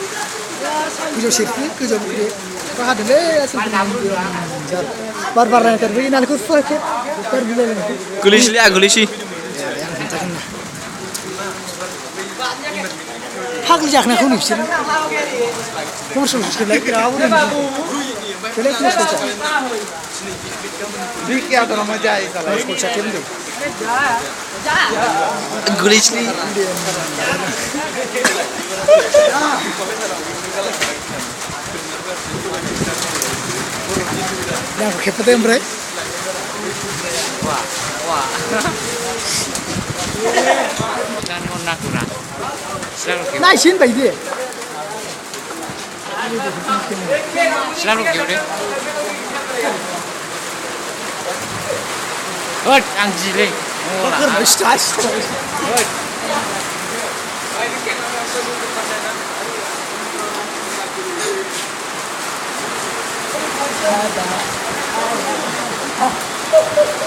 गोजौ सेरफि गोजौ बे हादोंलै बार बारनायथार बै नालेंखर बिफांखौ बार बिलाइनायखौ गोलैसैलै गोलैसै फाग्लि जाखोनाखौ नै बिसोरो कमार्सियेल सोलाय बिराद सोलाय गोलैसैलै yang kepetnya bre naisin bayi selalu gede hot anjile ada